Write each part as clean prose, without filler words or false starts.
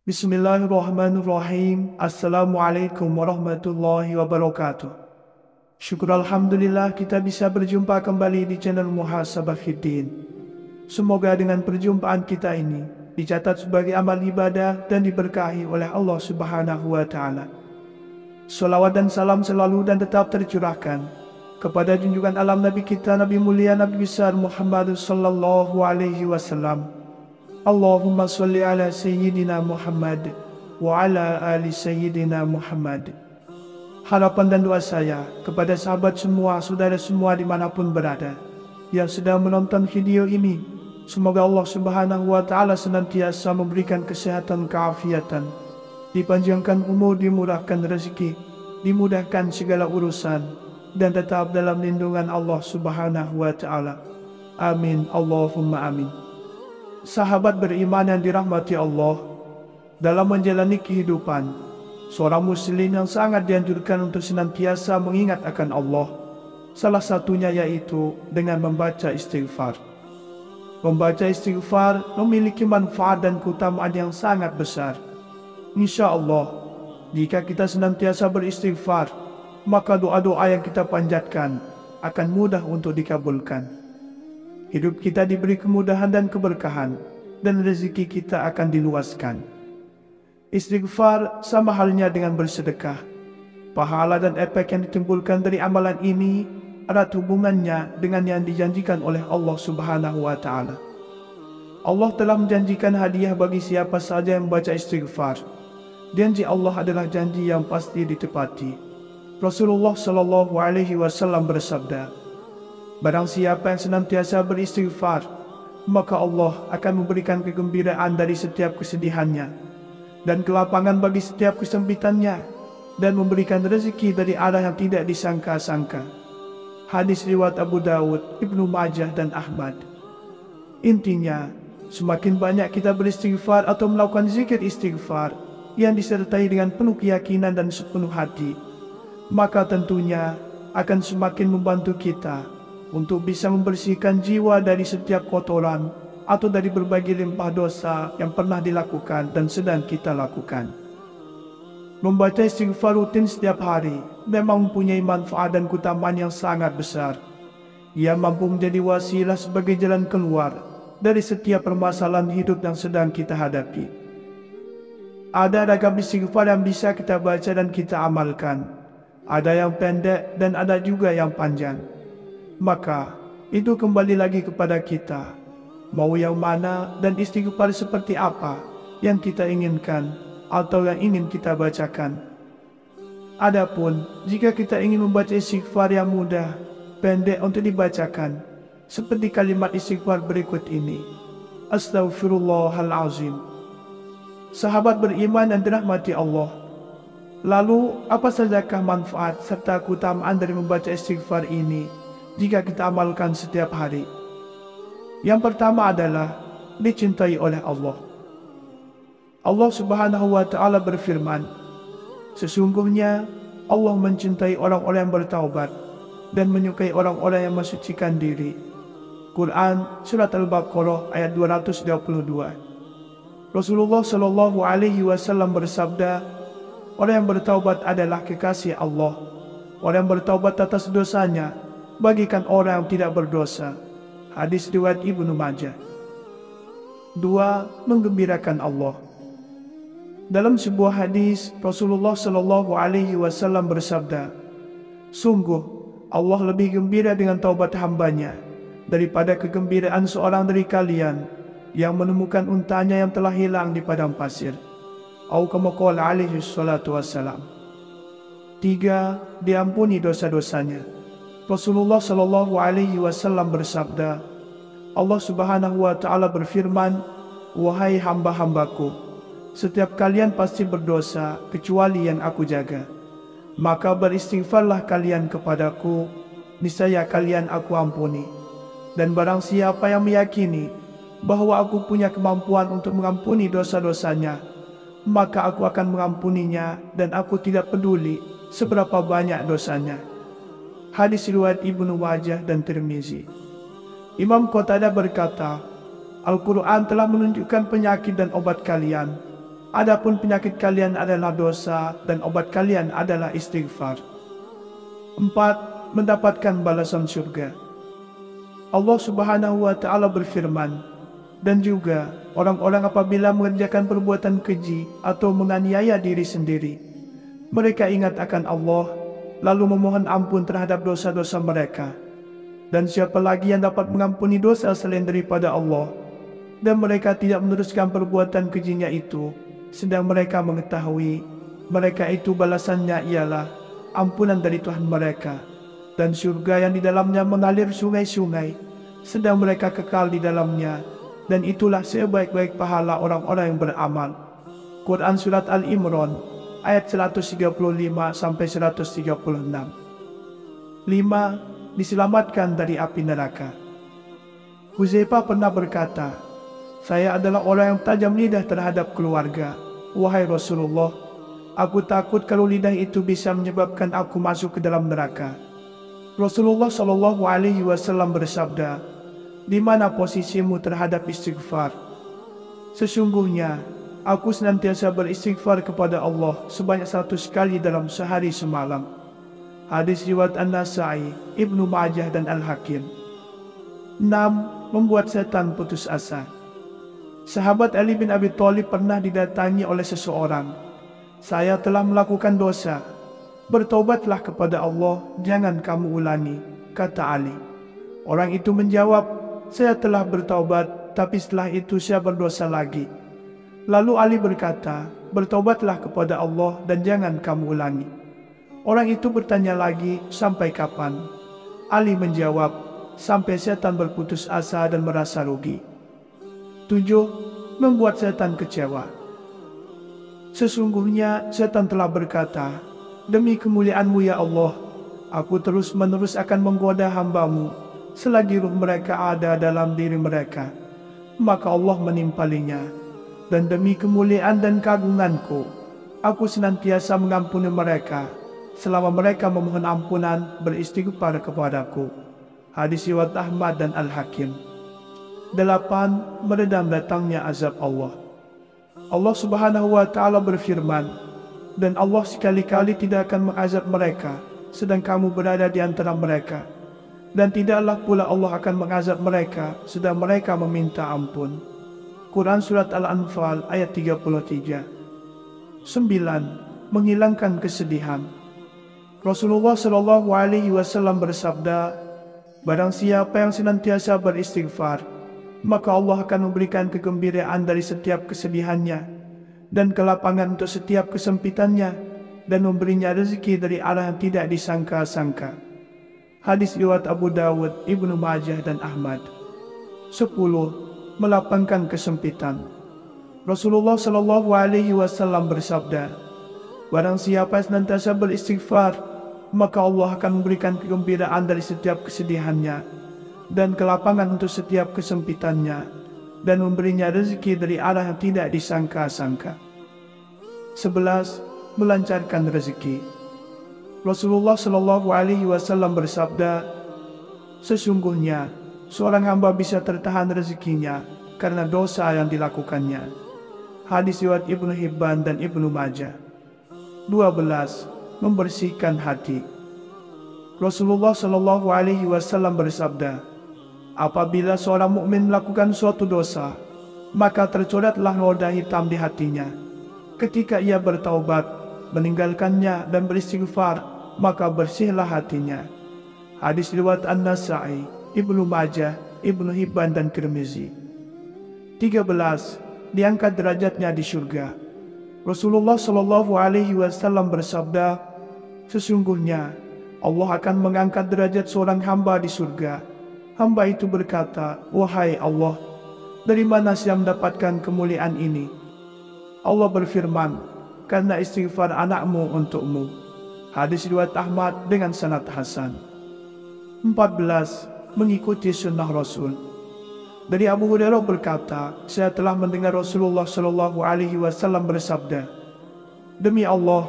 Bismillahirrahmanirrahim. Assalamualaikum warahmatullahi wabarakatuh. Syukur Alhamdulillah kita bisa berjumpa kembali di channel Muhasabah Fiddin. Semoga dengan perjumpaan kita ini dicatat sebagai amal ibadah dan diberkahi oleh Allah Subhanahu wa Ta'ala. Salawat dan salam selalu dan tetap tercurahkan kepada junjungan alam Nabi kita, Nabi mulia, Nabi besar Muhammad sallallahu alaihi wasallam. Allahumma salli ala Sayyidina Muhammad wa ala ali Sayyidina Muhammad. Harapan dan doa saya kepada sahabat semua, saudara semua dimanapun berada yang sedang menonton video ini, semoga Allah Subhanahu wa Ta'ala senantiasa memberikan kesehatan, keafiatan, dipanjangkan umur, dimurahkan rezeki, dimudahkan segala urusan, dan tetap dalam lindungan Allah Subhanahu wa Ta'ala. Amin, Allahumma amin. Sahabat beriman yang dirahmati Allah, dalam menjalani kehidupan, seorang muslim yang sangat dianjurkan untuk senantiasa mengingat akan Allah. Salah satunya yaitu dengan membaca istighfar. Membaca istighfar memiliki manfaat dan keutamaan yang sangat besar. Insya Allah, jika kita senantiasa beristighfar, maka doa-doa yang kita panjatkan akan mudah untuk dikabulkan. Hidup kita diberi kemudahan dan keberkahan, dan rezeki kita akan diluaskan. Istighfar sama halnya dengan bersedekah. Pahala dan efek yang ditimbulkan dari amalan ini erat hubungannya dengan yang dijanjikan oleh Allah Subhanahu wa Ta'ala. Allah telah menjanjikan hadiah bagi siapa saja yang membaca istighfar. Janji Allah adalah janji yang pasti ditepati. Rasulullah Shallallahu Alaihi Wasallam bersabda, barang siapa yang senantiasa beristighfar, maka Allah akan memberikan kegembiraan dari setiap kesedihannya, dan kelapangan bagi setiap kesempitannya, dan memberikan rezeki dari arah yang tidak disangka-sangka. Hadis riwayat Abu Dawud, Ibnu Majah, dan Ahmad. Intinya, semakin banyak kita beristighfar atau melakukan zikir istighfar yang disertai dengan penuh keyakinan dan sepenuh hati, maka tentunya akan semakin membantu kita untuk bisa membersihkan jiwa dari setiap kotoran atau dari berbagai limpah dosa yang pernah dilakukan dan sedang kita lakukan. Membaca istighfar rutin setiap hari memang mempunyai manfaat dan keutamaan yang sangat besar. Ia mampu menjadi wasilah sebagai jalan keluar dari setiap permasalahan hidup yang sedang kita hadapi. Ada ragam istighfar yang bisa kita baca dan kita amalkan. Ada yang pendek dan ada juga yang panjang. Maka itu kembali lagi kepada kita, mau yang mana dan istighfar seperti apa yang kita inginkan atau yang ingin kita bacakan. Adapun jika kita ingin membaca istighfar yang mudah, pendek untuk dibacakan, seperti kalimat istighfar berikut ini: Astaghfirullahalazim. Sahabat beriman yang dirahmati Allah, lalu apa sajakah manfaat serta keutamaan dari membaca istighfar ini jika kita amalkan setiap hari? Yang pertama adalah dicintai oleh Allah. Allah Subhanahu wa Ta'ala berfirman, sesungguhnya Allah mencintai orang-orang yang bertaubat dan menyukai orang-orang yang mensucikan diri. Quran Surat Al-Baqarah ayat 222. Rasulullah Shallallahu Alaihi Wasallam bersabda, orang yang bertaubat adalah kekasih Allah. Orang yang bertaubat atas dosanya bagikan orang yang tidak berdosa. Hadis riwayat Ibnu Majah. 2. Menggembirakan Allah. Dalam sebuah hadis, Rasulullah Shallallahu Alaihi Wasallam bersabda, sungguh Allah lebih gembira dengan taubat hambanya daripada kegembiraan seorang dari kalian yang menemukan untanya yang telah hilang di padang pasir. Atau kama qala alaihi salatu wassalam. 3. Diampuni dosa-dosanya. Rasulullah Shallallahu Alaihi Wasallam bersabda, Allah Subhanahu wa Ta'ala berfirman, wahai hamba-hambaku, setiap kalian pasti berdosa kecuali yang aku jaga. Maka beristighfarlah kalian kepadaku, niscaya kalian aku ampuni. Dan barang siapa yang meyakini bahwa aku punya kemampuan untuk mengampuni dosa-dosanya, maka aku akan mengampuninya dan aku tidak peduli seberapa banyak dosanya. Hadis riwayat Ibnu Majah dan Tirmizi. Imam Qatadah berkata, Al-Quran telah menunjukkan penyakit dan obat kalian. Adapun penyakit kalian adalah dosa dan obat kalian adalah istighfar. 4. Mendapatkan balasan surga. Allah Subhanahu wa Ta'ala berfirman, dan juga orang-orang apabila mengerjakan perbuatan keji atau menganiaya diri sendiri, mereka ingat akan Allah, lalu memohon ampun terhadap dosa-dosa mereka. Dan siapa lagi yang dapat mengampuni dosa selain daripada Allah? Dan mereka tidak meneruskan perbuatan kejinya itu, sedang mereka mengetahui mereka itu balasannya ialah ampunan dari Tuhan mereka, dan surga yang di dalamnya mengalir sungai-sungai, sedang mereka kekal di dalamnya, dan itulah sebaik-baik pahala orang-orang yang beramal. Quran Surat Al-Imran ayat 135-136. 5. Diselamatkan dari api neraka. Huzaifah pernah berkata, saya adalah orang yang tajam lidah terhadap keluarga. Wahai Rasulullah, aku takut kalau lidah itu bisa menyebabkan aku masuk ke dalam neraka. Rasulullah SAW bersabda, di mana posisimu terhadap istighfar? Sesungguhnya, aku senantiasa beristighfar kepada Allah sebanyak 100 kali dalam sehari semalam. Hadis riwayat An-Nasa'i, Ibnu Majah dan Al-Hakim. 6. Membuat setan putus asa. Sahabat Ali bin Abi Thalib pernah didatangi oleh seseorang. Saya telah melakukan dosa. Bertobatlah kepada Allah, jangan kamu ulangi, kata Ali. Orang itu menjawab, saya telah bertaubat, tapi setelah itu saya berdosa lagi. Lalu Ali berkata, bertobatlah kepada Allah dan jangan kamu ulangi. Orang itu bertanya lagi, sampai kapan? Ali menjawab, sampai setan berputus asa dan merasa rugi. 7. Membuat setan kecewa. Sesungguhnya setan telah berkata, demi kemuliaan-Mu ya Allah, aku terus-menerus akan menggoda hamba-Mu selagi ruh mereka ada dalam diri mereka. Maka Allah menimpalinya, dan demi kemuliaan dan keagungan-Ku, aku senantiasa mengampuni mereka selama mereka memohon ampunan beristighfar kepadaku. Hadis riwayat Ahmad dan Al-Hakim. 8. Meredam datangnya azab Allah. Allah Subhanahu wa Ta'ala berfirman, dan Allah sekali-kali tidak akan mengazab mereka sedang kamu berada di antara mereka, dan tidaklah pula Allah akan mengazab mereka sedang mereka meminta ampun. Quran Surat Al-Anfal ayat 33. 9. Menghilangkan kesedihan. Rasulullah SAW bersabda, barang siapa yang senantiasa beristighfar, maka Allah akan memberikan kegembiraan dari setiap kesedihannya dan kelapangan untuk setiap kesempitannya, dan memberinya rezeki dari arah yang tidak disangka-sangka. Hadis riwayat Abu Dawud, Ibnu Majah dan Ahmad. 10. Melapangkan kesempitan. Rasulullah SAW bersabda, barang siapa senantiasa beristighfar, maka Allah akan memberikan kegembiraan dari setiap kesedihannya dan kelapangan untuk setiap kesempitannya, dan memberinya rezeki dari arah yang tidak disangka-sangka. 11. Melancarkan rezeki. Rasulullah SAW bersabda, sesungguhnya seorang hamba bisa tertahan rezekinya karena dosa yang dilakukannya. Hadis riwayat Ibnu Hibban dan Ibnu Majah. 12. Membersihkan hati. Rasulullah SAW bersabda, apabila seorang mukmin melakukan suatu dosa, maka tercoratlah noda hitam di hatinya. Ketika ia bertaubat, meninggalkannya dan beristighfar, maka bersihlah hatinya. Hadis riwayat An-Nasa'i, Ibnu Majah, Ibnu Hibban dan Tirmizi. 13. Diangkat derajatnya di surga. Rasulullah SAW bersabda, sesungguhnya Allah akan mengangkat derajat seorang hamba di surga. Hamba itu berkata, wahai Allah, dari mana saya mendapatkan kemuliaan ini? Allah berfirman, karena istighfar anakmu untukmu. Hadis riwayat Ahmad dengan sanad hasan. 14. Mengikuti sunnah Rasul. Dari Abu Hurairah berkata, saya telah mendengar Rasulullah SAW bersabda, demi Allah,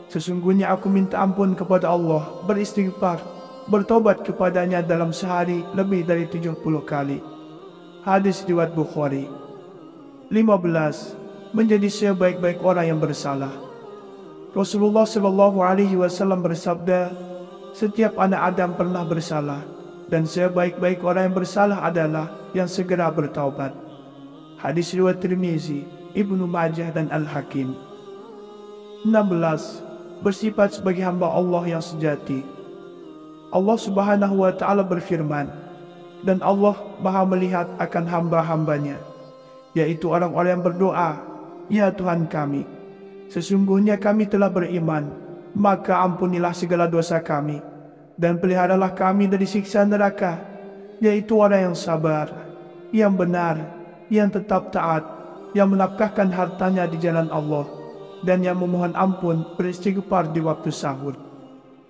sesungguhnya aku minta ampun kepada Allah, beristighfar, bertobat kepadanya dalam sehari lebih dari 70 kali. Hadis riwayat Bukhari. 15. menjadi sebaik-baik orang yang bersalah. Rasulullah Shallallahu Alaihi Wasallam bersabda, setiap anak Adam pernah bersalah, dan sebaik-baik orang yang bersalah adalah yang segera bertaubat. Hadis riwayat Tirmizi, Ibnu Majah dan Al-Hakim. 16. Bersifat sebagai hamba Allah yang sejati. Allah Subhanahu wa Ta'ala berfirman, dan Allah Maha melihat akan hamba-hambanya, yaitu orang-orang yang berdoa, ya Tuhan kami, sesungguhnya kami telah beriman, maka ampunilah segala dosa kami, dan peliharalah kami dari siksa neraka, yaitu orang yang sabar, yang benar, yang tetap taat, yang menafkahkan hartanya di jalan Allah, dan yang memohon ampun beristighfar di waktu sahur.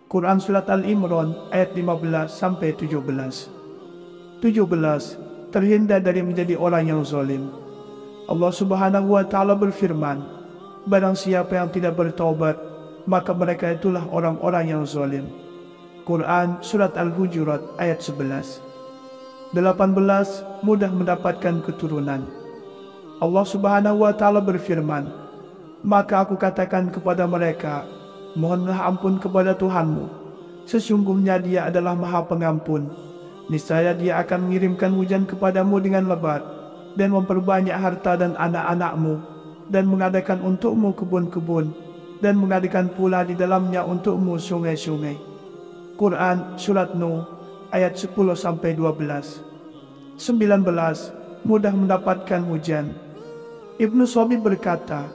Quran Surat Al-Imran ayat 15-17. 17. Terhindar dari menjadi orang yang zalim. Allah Subhanahu wa Ta'ala berfirman, barang siapa yang tidak bertaubat, maka mereka itulah orang-orang yang zalim. Quran Surat Al-Hujurat ayat 11. 18. Mudah mendapatkan keturunan. Allah Subhanahu wa Ta'ala berfirman, maka aku katakan kepada mereka, mohonlah ampun kepada Tuhanmu, sesungguhnya Dia adalah Maha Pengampun. Niscaya Dia akan mengirimkan hujan kepadamu dengan lebat, dan memperbanyak harta dan anak-anakmu, dan mengadakan untukmu kebun-kebun, dan mengadakan pula di dalamnya untukmu sungai-sungai. Quran Surat Nuh ayat 10-12. 19. Mudah mendapatkan hujan. Ibnu Shabi berkata,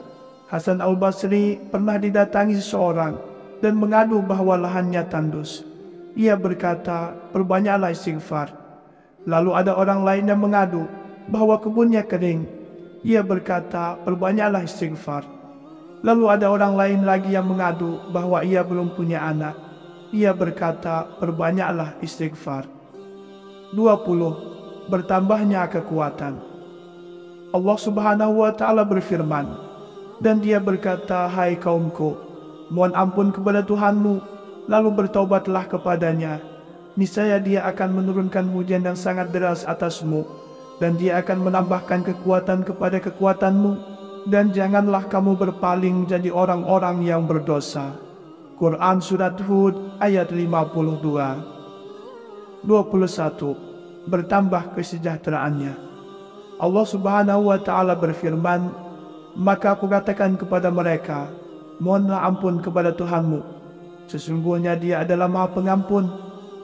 Hasan al-Basri pernah didatangi seseorang dan mengadu bahwa lahannya tandus. Ia berkata, perbanyaklah istighfar. Lalu ada orang lain yang mengadu bahwa kebunnya kering. Ia berkata, perbanyaklah istighfar. Lalu ada orang lain lagi yang mengadu bahwa ia belum punya anak. Ia berkata, perbanyaklah istighfar. 20. Bertambahnya kekuatan. Allah Subhanahu wa Ta'ala berfirman, dan Dia berkata, hai kaumku, mohon ampun kepada Tuhanmu, lalu bertaubatlah kepadanya. Niscaya Dia akan menurunkan hujan yang sangat deras atasmu, dan Dia akan menambahkan kekuatan kepada kekuatanmu, dan janganlah kamu berpaling menjadi orang-orang yang berdosa. Quran Surat Hud ayat 52. 21. Bertambah kesejahteraannya. Allah Subhanahu wa Ta'ala berfirman, maka aku katakan kepada mereka, mohonlah ampun kepada Tuhanmu, sesungguhnya Dia adalah Maha Pengampun.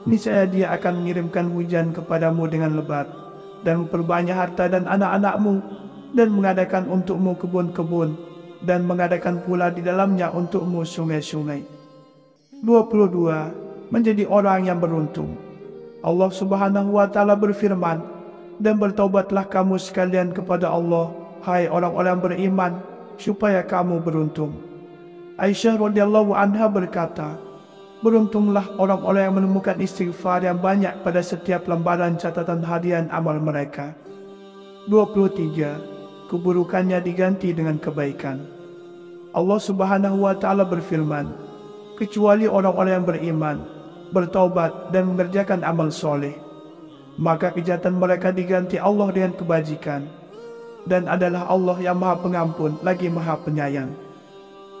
Niscaya Dia akan mengirimkan hujan kepadamu dengan lebat, dan memperbanyak harta dan anak-anakmu, dan mengadakan untukmu kebun-kebun, dan mengadakan pula di dalamnya untukmu sungai-sungai. 22. Menjadi orang yang beruntung. Allah Subhanahu wa Ta'ala berfirman, dan bertaubatlah kamu sekalian kepada Allah, hai orang-orang beriman, supaya kamu beruntung. Aisyah radhiyallahu anha berkata, beruntunglah orang-orang yang menemukan istighfar yang banyak pada setiap lembaran catatan harian amal mereka. 23. Keburukannya diganti dengan kebaikan. Allah Subhanahu wa Ta'ala berfirman, kecuali orang-orang yang beriman, bertaubat dan mengerjakan amal soleh, maka kejahatan mereka diganti Allah dengan kebajikan, dan adalah Allah yang Maha Pengampun lagi Maha Penyayang.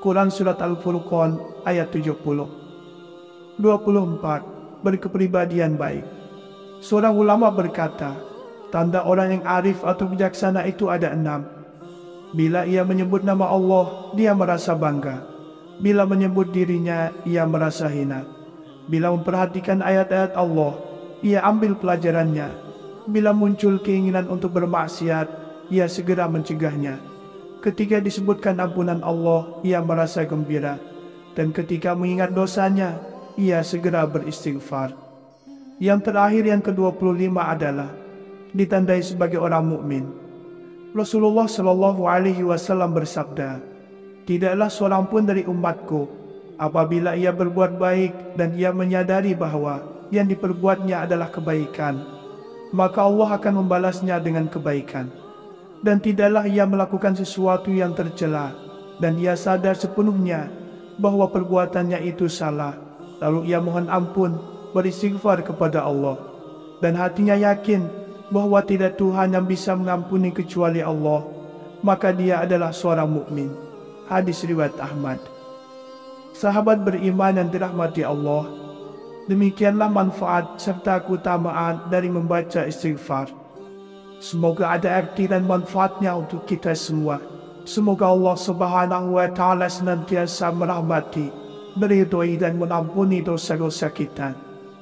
Quran Surat Al-Furqan ayat 70. 24. Berkepribadian baik. Seorang ulama berkata, tanda orang yang arif atau bijaksana itu ada 6. Bila ia menyebut nama Allah, dia merasa bangga. Bila menyebut dirinya, ia merasa hina. Bila memperhatikan ayat-ayat Allah, ia ambil pelajarannya. Bila muncul keinginan untuk bermaksiat, ia segera mencegahnya. Ketika disebutkan ampunan Allah, ia merasa gembira. Dan ketika mengingat dosanya, ia segera beristighfar. Yang terakhir, yang ke-25 adalah ditandai sebagai orang mukmin. Rasulullah Shallallahu Alaihi Wasallam bersabda, tidaklah seorang pun dari umatku, apabila ia berbuat baik dan ia menyadari bahwa yang diperbuatnya adalah kebaikan, maka Allah akan membalasnya dengan kebaikan. Dan tidaklah ia melakukan sesuatu yang tercela, dan ia sadar sepenuhnya bahwa perbuatannya itu salah, lalu ia mohon ampun, beristighfar kepada Allah, dan hatinya yakin bahwa tidak Tuhan yang bisa mengampuni kecuali Allah, maka dia adalah seorang mukmin. Hadis riwayat Ahmad. Sahabat beriman yang dirahmati Allah, demikianlah manfaat serta keutamaan dari membaca istighfar. Semoga ada arti dan manfaatnya untuk kita semua. Semoga Allah Subhanahu wa Ta'ala senantiasa merahmati, meridhoi dan mengampuni dosa-dosa kita.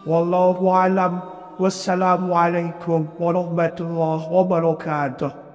Wallahu a'lam. Wassalamualaikum warahmatullahi wabarakatuh.